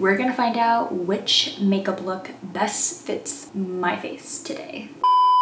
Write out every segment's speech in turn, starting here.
we're gonna find out which makeup look best fits my face today.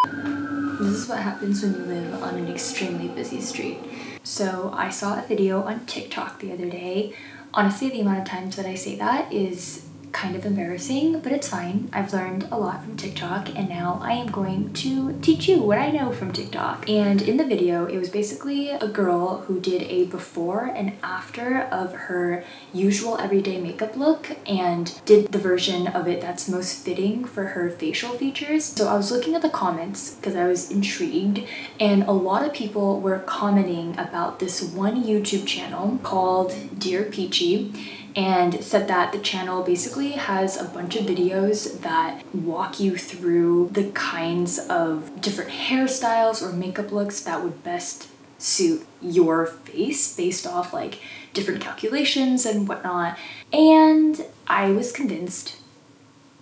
This is what happens when you live on an extremely busy street. So I saw a video on TikTok the other day. Honestly, the amount of times that I say that is kind of embarrassing, but it's fine. I've learned a lot from TikTok, and now I am going to teach you what I know from TikTok. And in the video, it was basically a girl who did a before and after of her usual everyday makeup look and did the version of it that's most fitting for her facial features. So I was looking at the comments because I was intrigued, and a lot of people were commenting about this one YouTube channel called Dear Peachy, and said that the channel basically has a bunch of videos that walk you through the kinds of different hairstyles or makeup looks that would best suit your face based off like different calculations and whatnot. And I was convinced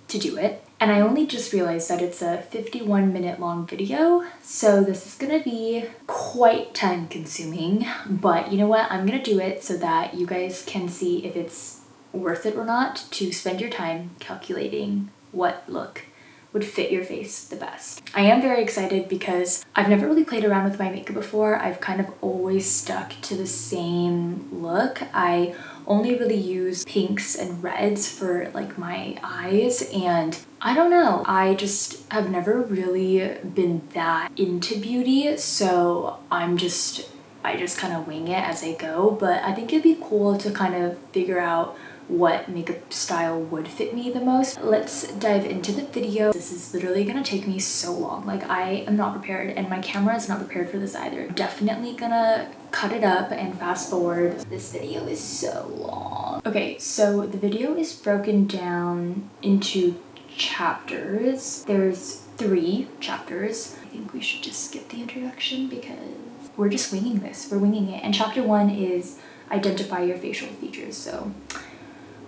to do it. And I only just realized that it's a 51-minute long video, so this is gonna be quite time consuming, but you know what? I'm gonna do it so that you guys can see if it's worth it or not to spend your time calculating what look would fit your face the best. I am very excited because I've never really played around with my makeup before. I've kind of always stuck to the same look. I only really use pinks and reds for like my eyes, and I don't know, I just have never really been that into beauty, so I just kind of wing it as I go. But I think it'd be cool to kind of figure out what makeup style would fit me the most. Let's dive into the video. This is literally gonna take me so long. Like, I am not prepared, and my camera is not prepared for this either. Definitely gonna cut it up and fast forward. This video is so long. Okay, so the video is broken down into chapters. There's 3 chapters. I think we should just skip the introduction because we're just winging this. We're winging it. And chapter 1 is identify your facial features. So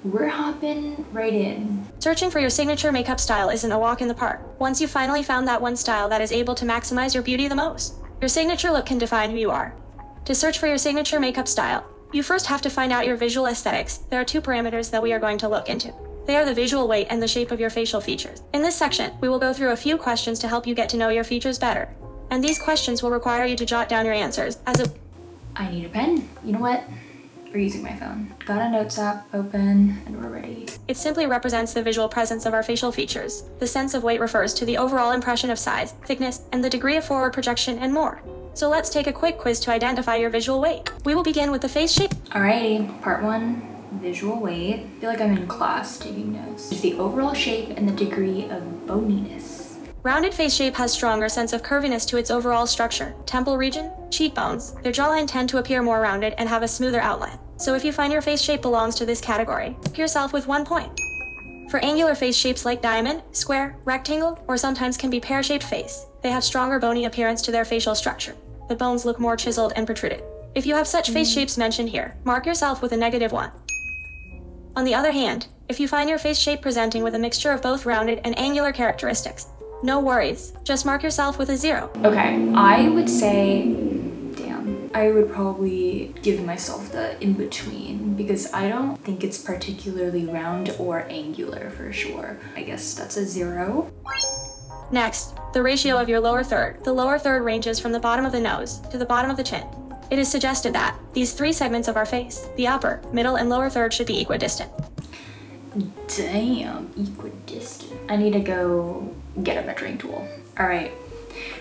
we're hopping right in. Searching for your signature makeup style isn't a walk in the park. Once you've finally found that one style that is able to maximize your beauty the most, your signature look can define who you are. To search for your signature makeup style, you first have to find out your visual aesthetics. There are 2 parameters that we are going to look into. They are the visual weight and the shape of your facial features. In this section, we will go through a few questions to help you get to know your features better. And these questions will require you to jot down your answers I need a pen. You know what? We're using my phone. Got a notes app open and we're ready. It simply represents the visual presence of our facial features. The sense of weight refers to the overall impression of size, thickness, and the degree of forward projection and more. So let's take a quick quiz to identify your visual weight. We will begin with the face shape. Alrighty, part 1, visual weight. I feel like I'm in class taking notes. It's the overall shape and the degree of boniness. Rounded face shape has stronger sense of curviness to its overall structure. Temple region, cheekbones, their jawline tend to appear more rounded and have a smoother outline. So if you find your face shape belongs to this category, mark yourself with 1 point. For angular face shapes like diamond, square, rectangle, or sometimes can be pear-shaped face, they have stronger bony appearance to their facial structure. The bones look more chiseled and protruded. If you have such face shapes mentioned here, mark yourself with a -1. On the other hand, if you find your face shape presenting with a mixture of both rounded and angular characteristics, no worries, just mark yourself with a 0. Okay, I would say, I would probably give myself the in-between because I don't think it's particularly round or angular for sure. I guess that's a 0. Next, the ratio of your lower third. The lower third ranges from the bottom of the nose to the bottom of the chin. It is suggested that these 3 segments of our face, the upper, middle, and lower third, should be equidistant. Damn, equidistant. I need to go get a measuring tool. All right,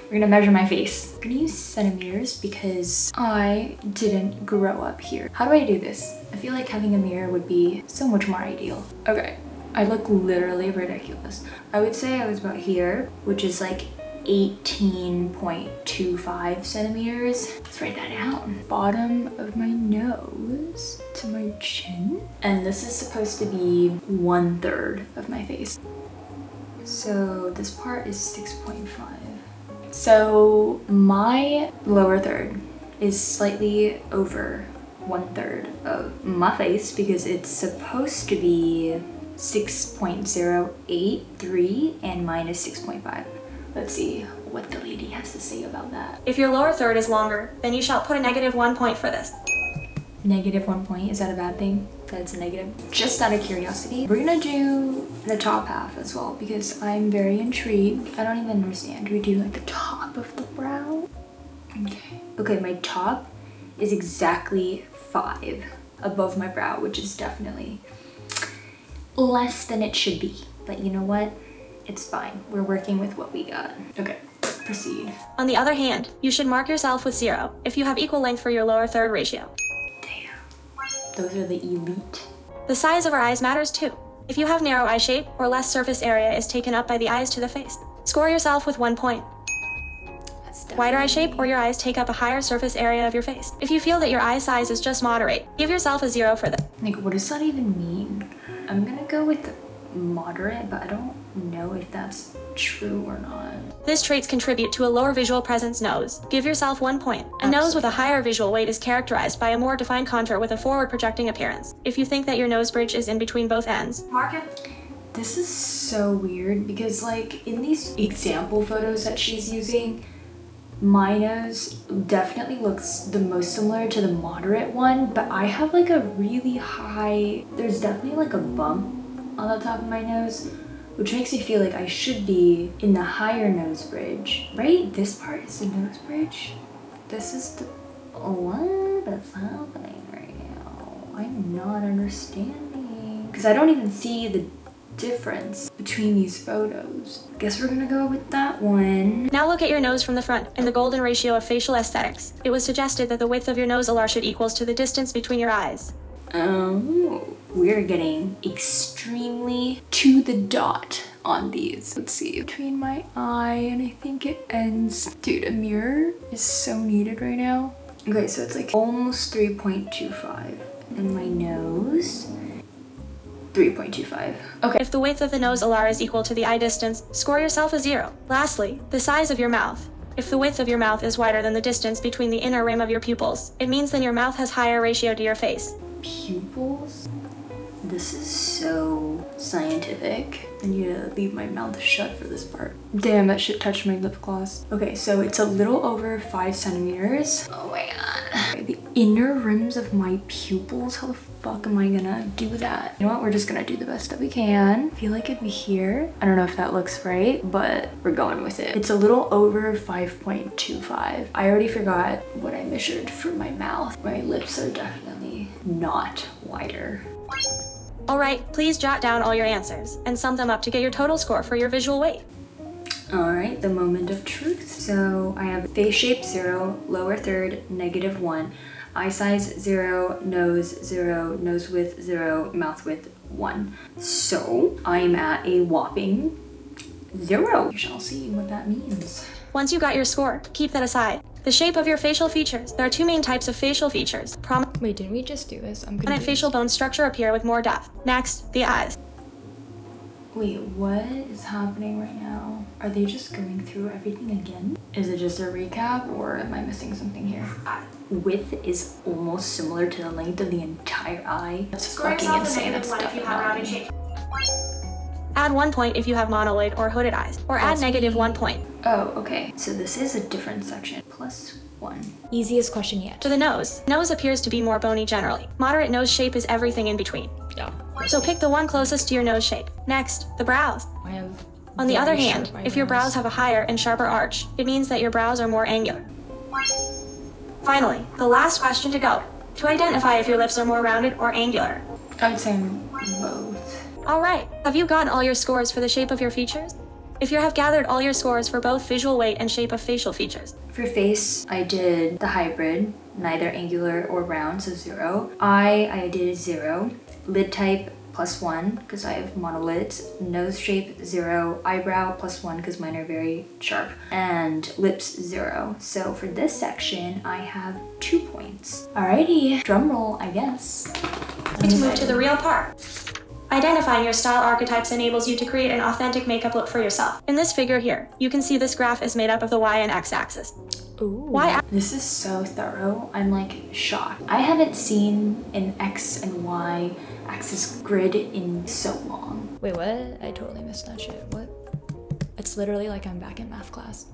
we're gonna measure my face. I'm gonna use centimeters because I didn't grow up here. How do I do this? I feel like having a mirror would be so much more ideal. Okay, I look literally ridiculous. I would say I was about here, which is like 18.25 centimeters. Let's write that down. Bottom of my nose to my chin. And this is supposed to be 1/3 of my face. So this part is 6.5. So my lower third is slightly over 1/3 of my face because it's supposed to be 6.083 and mine is 6.5. Let's see what the lady has to say about that. If your lower third is longer, then you shall put a -1 point for this. -1 point, is that a bad thing? that's a negative. Just out of curiosity, we're gonna do the top half as well because I'm very intrigued. I don't even understand. Do we do like the top of the brow? Okay, my top is exactly 5 above my brow, which is definitely less than it should be. But you know what? It's fine. We're working with what we got. Okay, proceed. On the other hand, you should mark yourself with 0 if you have equal length for your lower third ratio. Those are the elite. The size of our eyes matters too. If you have narrow eye shape or less surface area is taken up by the eyes to the face, score yourself with 1 point. Wider eye shape or your eyes take up a higher surface area of your face. If you feel that your eye size is just moderate, give yourself a 0 for this. Like, what does that even mean? I'm gonna go with moderate, but I don't know if that's true or not. These traits contribute to a lower visual presence nose. Give yourself 1 point. A nose with a higher visual weight is characterized by a more defined contour with a forward projecting appearance. If you think that your nose bridge is in between both ends, mark it. This is so weird because like in these example photos that she's using, my nose definitely looks the most similar to the moderate one, but I have like a really high, there's definitely like a bump on the top of my nose, which makes me feel like I should be in the higher nose bridge, right? This part is the nose bridge. This is the, what is happening right now? I'm not understanding. Because I don't even see the difference between these photos. Guess we're gonna go with that one. Now look at your nose from the front in the golden ratio of facial aesthetics. It was suggested that the width of your nose alar should equals to the distance between your eyes. Oh, we're getting extremely to the dot on these. Let's see, between my eye and I think it ends. Dude, a mirror is so needed right now. Okay, so it's like almost 3.25. And my nose, 3.25. Okay. If the width of the nose alar is equal to the eye distance, score yourself a 0. Lastly, the size of your mouth. If the width of your mouth is wider than the distance between the inner rim of your pupils, it means that your mouth has higher ratio to your face. Pupils? This is so scientific. I need to leave my mouth shut for this part. Damn, that shit touched my lip gloss. Okay, so it's a little over 5 centimeters. Oh my god. The inner rims of my pupils? How the fuck am I gonna do that? You know what? We're just gonna do the best that we can. I feel like it'd be here. I don't know if that looks right, but we're going with it. It's a little over 5.25. I already forgot what I measured for my mouth. My lips are definitely not wider. Alright, please jot down all your answers and sum them up to get your total score for your visual weight. Alright, the moment of truth. So I have face shape 0, lower third -1, eye size 0, nose width 0, mouth width 1. So I'm at a whopping 0. You shall see what that means. Once you got your score, keep that aside. The shape of your facial features. There are 2 main types of facial features. Wait, didn't we just do this? I'm Prominent facial bone structure appear with more depth. Next, the eyes. Wait, what is happening right now? Are they just going through everything again? Is it just a recap or am I missing something here? Width is almost similar to the length of the entire eye. That's fucking insane. That's definitely. Add 1 point if you have monolid or hooded eyes, or add -1 point. Oh, okay. So this is a different section. +1. Easiest question yet. For the nose. Nose appears to be more bony generally. Moderate nose shape is everything in between. Yeah. So pick the one closest to your nose shape. Next, the brows. I have On the other hand, if your brows have a higher and sharper arch, it means that your brows are more angular. Finally, the last question to go. To identify if your lips are more rounded or angular. I'd say both. Alright, have you gotten all your scores for the shape of your features? If you have gathered all your scores for both visual weight and shape of facial features. For face, I did the hybrid, neither angular or round, so 0. I did 0. Lid type, +1, because I have monolids. Nose shape, 0. Eyebrow, +1, because mine are very sharp. And lips, 0. So for this section, I have 2 points. Alrighty, drum roll, I guess. Let's move to the real part. Identifying your style archetypes enables you to create an authentic makeup look for yourself. In this figure here, you can see this graph is made up of the Y and X axis. Ooh. This is so thorough. I'm like shocked. I haven't seen an X and Y axis grid in so long. Wait, what? I totally missed that shit. What? It's literally like I'm back in math class.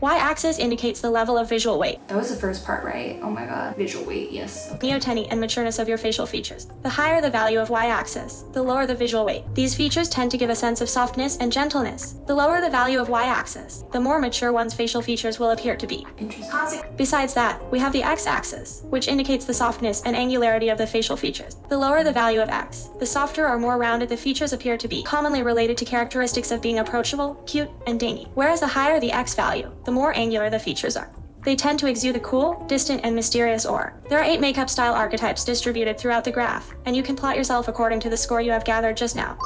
Y-axis indicates the level of visual weight, That was the first part, right? Oh my god. Visual weight, yes. Okay. neoteny, and matureness of your facial features. The higher the value of Y-axis, the lower the visual weight. These features tend to give a sense of softness and gentleness. The lower the value of Y-axis, the more mature one's facial features will appear to be. Interesting. Besides that, we have the X-axis, which indicates the softness and angularity of the facial features. The lower the value of X, the softer or more rounded the features appear to be, commonly related to characteristics of being approachable, cute, and dainty. Whereas the higher the X value, the more angular the features are. They tend to exude a cool, distant, and mysterious aura. There are 8 makeup style archetypes distributed throughout the graph, and you can plot yourself according to the score you have gathered just now.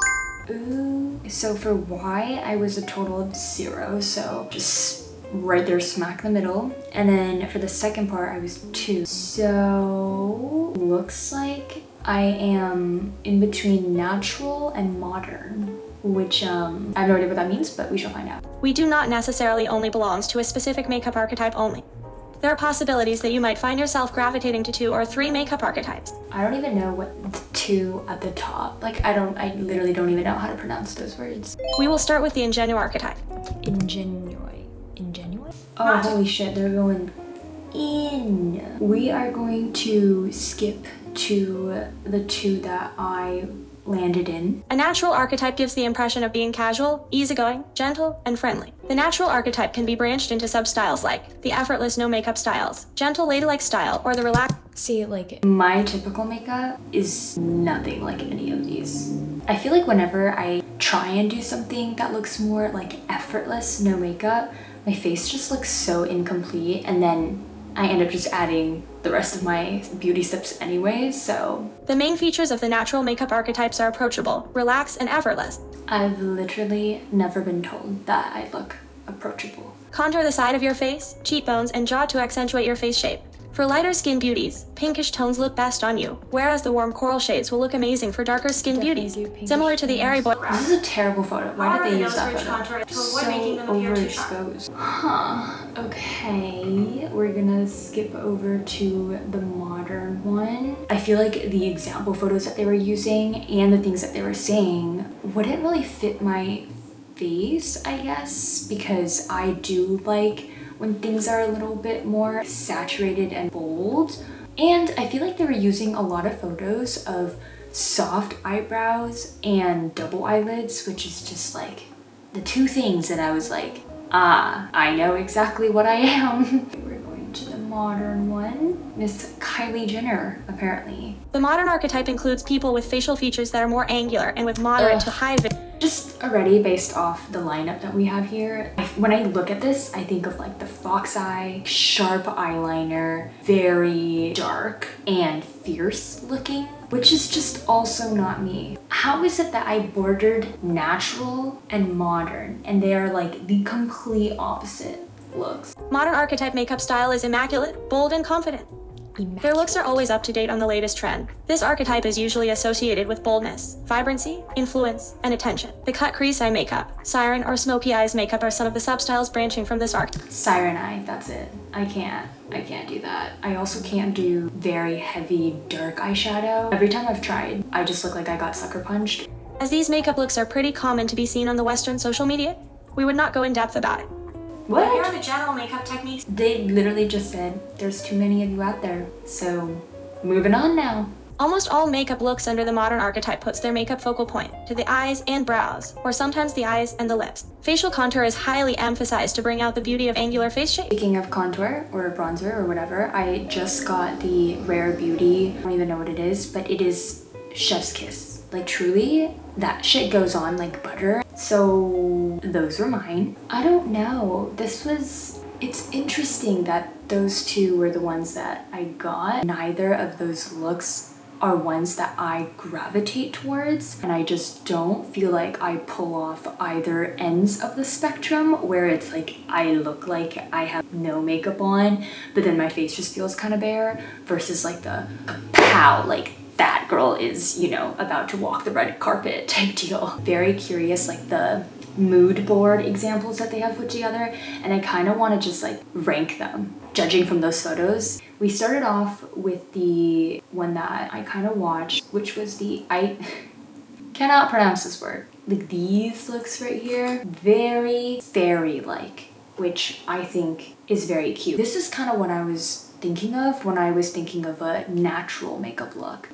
Ooh. So for Y, I was a total of 0, so just right there smack in the middle. And then for the second part, I was 2. So looks like I am in between natural and modern, which I have no idea what that means, but we shall find out. We do not necessarily only belongs to a specific makeup archetype only. There are possibilities that you might find yourself gravitating to 2 or 3 makeup archetypes. I don't even know what the 2 at the top, like I literally don't even know how to pronounce those words. We will start with the ingenue archetype. Ingenue? Oh, holy shit, they're going in. We are going to skip to the 2 that I landed in. A natural archetype gives the impression of being casual, easygoing, gentle, and friendly. The natural archetype can be branched into sub-styles like the effortless no makeup styles, gentle ladylike style, or the relaxed. See, like, my typical makeup is nothing like any of these. I feel like whenever I try and do something that looks more like effortless, no makeup, my face just looks so incomplete, and then I end up just adding the rest of my beauty steps anyways, so. The main features of the natural makeup archetypes are approachable, relaxed, and effortless. I've literally never been told that I look approachable. Contour the side of your face, cheekbones, and jaw to accentuate your face shape. For lighter skin beauties, pinkish tones look best on you, whereas the warm coral shades will look amazing for darker skin beauties. Similar to the airy boy. This is a terrible photo. Why did they use that photo? So overexposed. Huh. Okay, we're gonna skip over to the modern one. I feel like the example photos that they were using and the things that they were saying wouldn't really fit my face, I guess, because I do like when things are a little bit more saturated and bold. And I feel like they were using a lot of photos of soft eyebrows and double eyelids, which is just like the 2 things that I was like, I know exactly what I am. We're going to the modern one. Miss Kylie Jenner, apparently. The modern archetype includes people with facial features that are more angular and with moderate to high Just already based off the lineup that we have here, when I look at this, I think of like the fox eye, sharp eyeliner, very dark and fierce looking, which is just also not me. How is it that I bordered natural and modern and they are like the complete opposite looks? Modern archetype makeup style is immaculate, bold, and confident. Their looks are always up to date on the latest trend. This archetype is usually associated with boldness, vibrancy, influence, and attention. The cut crease eye makeup, siren, or smoky eyes makeup are some of the substyles branching from this archetype. Siren eye, that's it. I can't do that. I also can't do very heavy dark eyeshadow. Every time I've tried, I just look like I got sucker punched. As these makeup looks are pretty common to be seen on the Western social media, we would not go in depth about it. What? Here are the general makeup techniques. They literally just said, there's too many of you out there, so moving on now. Almost all makeup looks under the modern archetype puts their makeup focal point to the eyes and brows, or sometimes the eyes and the lips. Facial contour is highly emphasized to bring out the beauty of angular face shape. Speaking of contour or bronzer or whatever, I just got the Rare Beauty, I don't even know what it is, but it is Chef's Kiss. Like truly, that shit goes on like butter. So those were mine. I don't know, it's interesting that those 2 were the ones that I got. Neither of those looks are ones that I gravitate towards, and I just don't feel like I pull off either ends of the spectrum where it's like I look like I have no makeup on, but then my face just feels kind of bare, versus like the pow, like that girl is, you know, about to walk the red carpet type deal. Very curious, like the mood board examples that they have put together, and I kind of want to just like rank them, judging from those photos. We started off with the one that I kind of watched, which was I cannot pronounce this word. Like these looks right here, very like which I think is very cute. This is kind of what I was thinking of when I was thinking of a natural makeup look.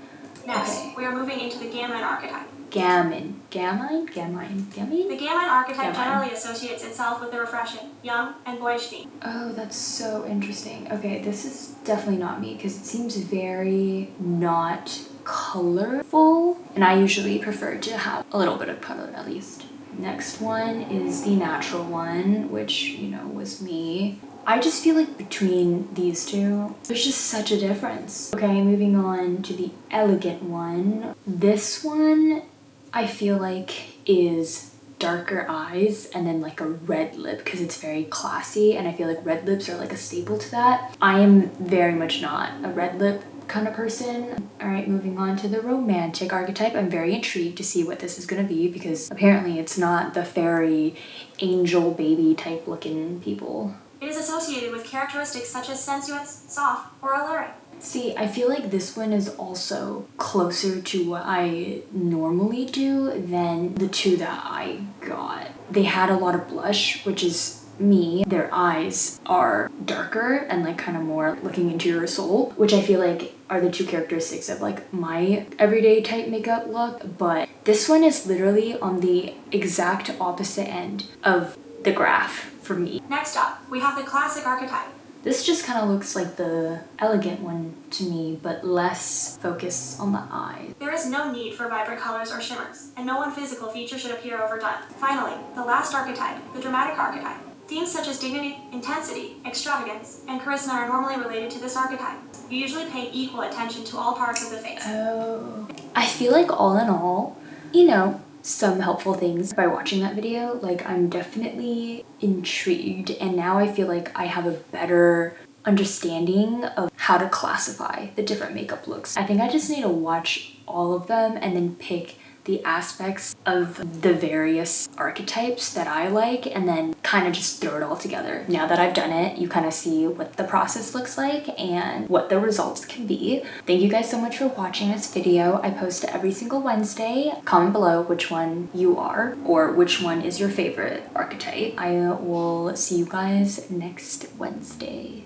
Next, Okay. we are moving into the gammon archetype. Gammon. The gammon archetype generally associates itself with the refreshing, young, and boyish theme. Oh, that's so interesting. Okay, this is definitely not me because it seems very not colorful, and I usually prefer to have a little bit of color at least. Next one is the natural one, which, you know, was me. I just feel like between these two, there's just such a difference. Okay, moving on to the elegant one. This one, I feel like is darker eyes and then like a red lip because it's very classy, and I feel like red lips are like a staple to that. I am very much not a red lip kind of person. All right, moving on to the romantic archetype. I'm very intrigued to see what this is gonna be because apparently it's not the fairy angel baby type looking people. It is associated with characteristics such as sensuous, soft, or alluring. See, I feel like this one is also closer to what I normally do than the two that I got. They had a lot of blush, which is me. Their eyes are darker and like kind of more looking into your soul, which I feel like are the two characteristics of like my everyday type makeup look. But this one is literally on the exact opposite end of the graph for me. Next up, we have the classic archetype. This just kind of looks like the elegant one to me, but less focus on the eye. There is no need for vibrant colors or shimmers, and no one physical feature should appear overdone. Finally, the last archetype, the dramatic archetype. Themes such as dignity, intensity, extravagance, and charisma are normally related to this archetype. You usually pay equal attention to all parts of the face. Oh. I feel like all in all, you know, some helpful things by watching that video. Like, I'm definitely intrigued, and now I feel like I have a better understanding of how to classify the different makeup looks. I think I just need to watch all of them and then pick the aspects of the various archetypes that I like and then kind of just throw it all together. Now that I've done it, you kind of see what the process looks like and what the results can be. Thank you guys so much for watching this video. I post every single Wednesday. Comment below which one you are or which one is your favorite archetype. I will see you guys next Wednesday.